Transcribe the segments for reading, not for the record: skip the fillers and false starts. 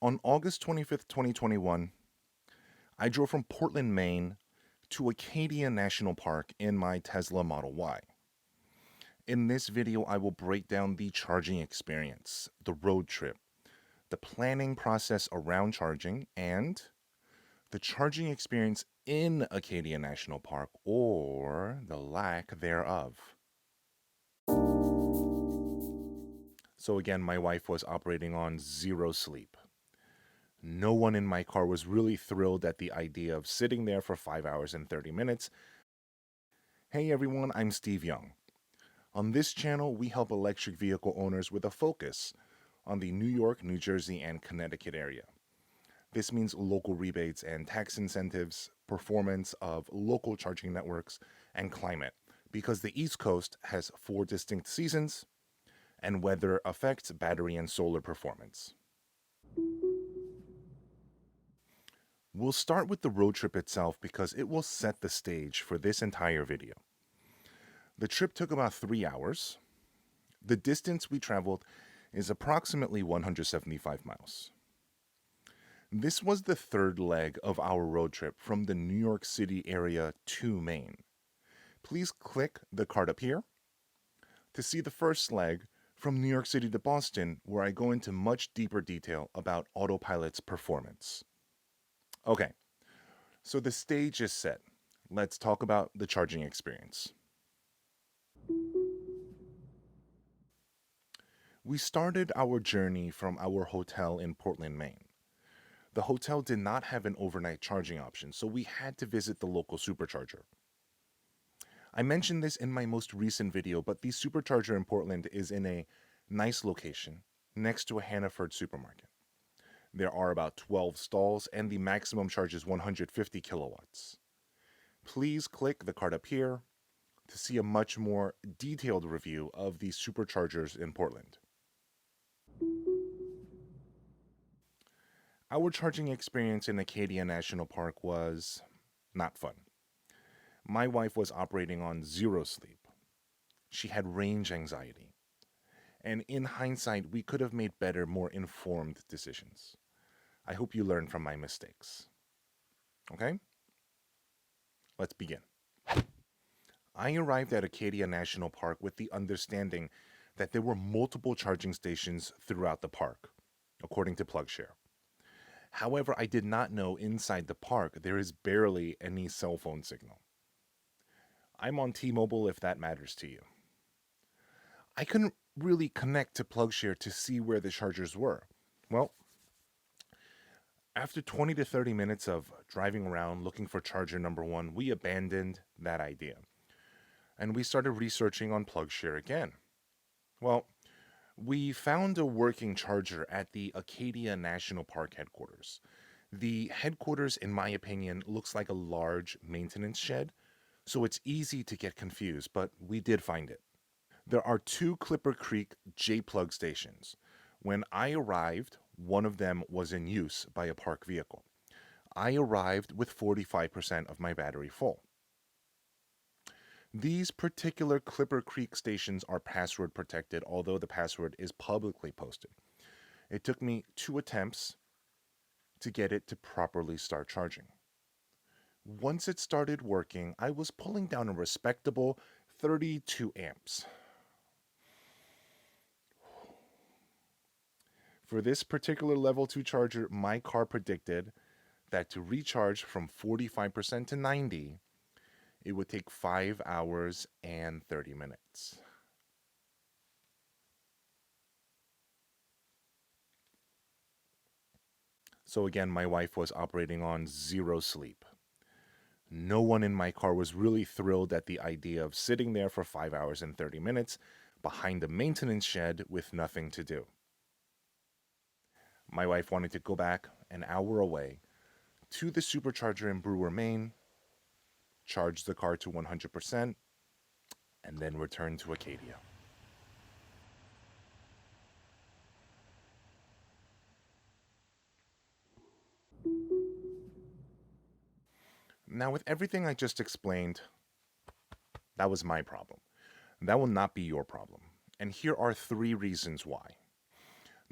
On August 25th, 2021, I drove from Portland, Maine to Acadia National Park in my Tesla Model Y. In this video, I will break down the charging experience, the road trip, the planning process around charging, and the charging experience in Acadia National Park, or the lack thereof. So again, my wife was operating on zero sleep. No one in my car was really thrilled at the idea of sitting there for 5 hours and 30 minutes. Hey everyone, I'm Steve Young. On this channel, we help electric vehicle owners with a focus on the New York, New Jersey, and Connecticut area. This means local rebates and tax incentives, performance of local charging networks, and climate, because the East Coast has 4 distinct seasons, and weather affects battery and solar performance. We'll start with the road trip itself because it will set the stage for this entire video. The trip took about 3 hours. The distance we traveled is approximately 175 miles. This was the third leg of our road trip from the New York City area to Maine. Please click the card up here to see the first leg from New York City to Boston, where I go into much deeper detail about Autopilot's performance. Okay, so the stage is set. Let's talk about the charging experience. We started our journey from our hotel in Portland, Maine. The hotel did not have an overnight charging option, so we had to visit the local supercharger. I mentioned this in my most recent video, but the supercharger in Portland is in a nice location next to a Hannaford supermarket. There are about 12 stalls, and the maximum charge is 150 kilowatts. Please click the card up here to see a much more detailed review of the superchargers in Portland. Our charging experience in Acadia National Park was not fun. My wife was operating on zero sleep. She had range anxiety. And in hindsight, we could have made better, more informed decisions. I hope you learn from my mistakes. Okay? Let's begin. I arrived at Acadia National Park with the understanding that there were multiple charging stations throughout the park, according to PlugShare. However, I did not know inside the park there is barely any cell phone signal. I'm on T-Mobile if that matters to you. I couldn't really connect to PlugShare to see where the chargers were. Well, after 20 to 30 minutes of driving around looking for charger number 1, we abandoned that idea. And we started researching on PlugShare again. Well, we found a working charger at the Acadia National Park headquarters. The headquarters, in my opinion, looks like a large maintenance shed, so it's easy to get confused, but we did find it. There are 2 Clipper Creek J-plug stations. When I arrived, one of them was in use by a park vehicle. I arrived with 45% of my battery full. These particular Clipper Creek stations are password protected, although the password is publicly posted. It took me 2 attempts to get it to properly start charging. Once it started working, I was pulling down a respectable 32 amps. For this particular level 2 charger, my car predicted that to recharge from 45% to 90, it would take 5 hours and 30 minutes. So again, my wife was operating on zero sleep. No one in my car was really thrilled at the idea of sitting there for 5 hours and 30 minutes behind a maintenance shed with nothing to do. My wife wanted to go back an hour away to the supercharger in Brewer, Maine, charge the car to 100%, and then return to Acadia. Now, with everything I just explained, that was my problem. That will not be your problem. And here are 3 reasons why.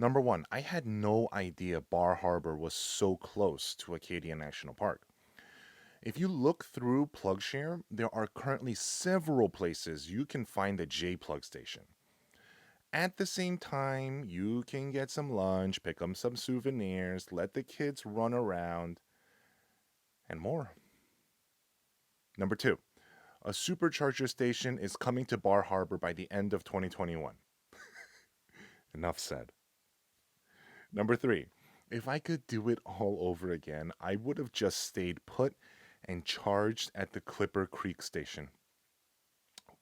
Number one, I had no idea Bar Harbor was so close to Acadia National Park. If you look through PlugShare, there are currently several places you can find the J Plug station. At the same time, you can get some lunch, pick up some souvenirs, let the kids run around, and more. Number two, a supercharger station is coming to Bar Harbor by the end of 2021. Enough said. Number three, if I could do it all over again, I would have just stayed put and charged at the Clipper Creek station.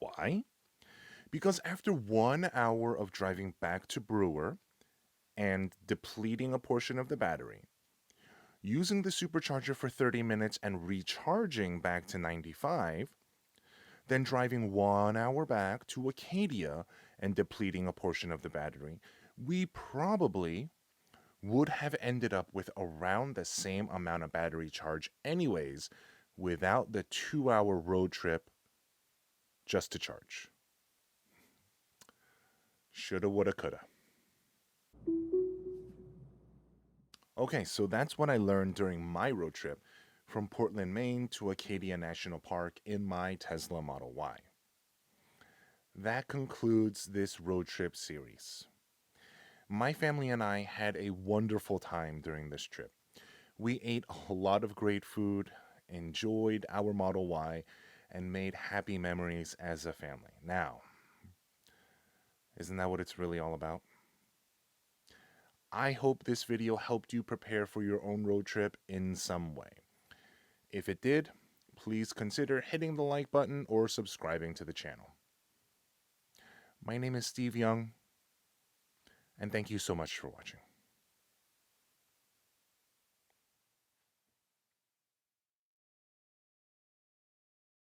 Why? Because after 1 hour of driving back to Brewer and depleting a portion of the battery, using the supercharger for 30 minutes and recharging back to 95, then driving 1 hour back to Acadia and depleting a portion of the battery, we probably would have ended up with around the same amount of battery charge, anyways, without the 2 hour road trip just to charge. Shoulda, woulda, coulda. Okay, so that's what I learned during my road trip from Portland, Maine to Acadia National Park in my Tesla Model Y. That concludes this road trip series. My family and I had a wonderful time during this trip. We ate a lot of great food, enjoyed our Model Y, and made happy memories as a family. Now, isn't that what it's really all about? I hope this video helped you prepare for your own road trip in some way. If it did, please consider hitting the like button or subscribing to the channel. My name is Steve Young, and thank you so much for watching.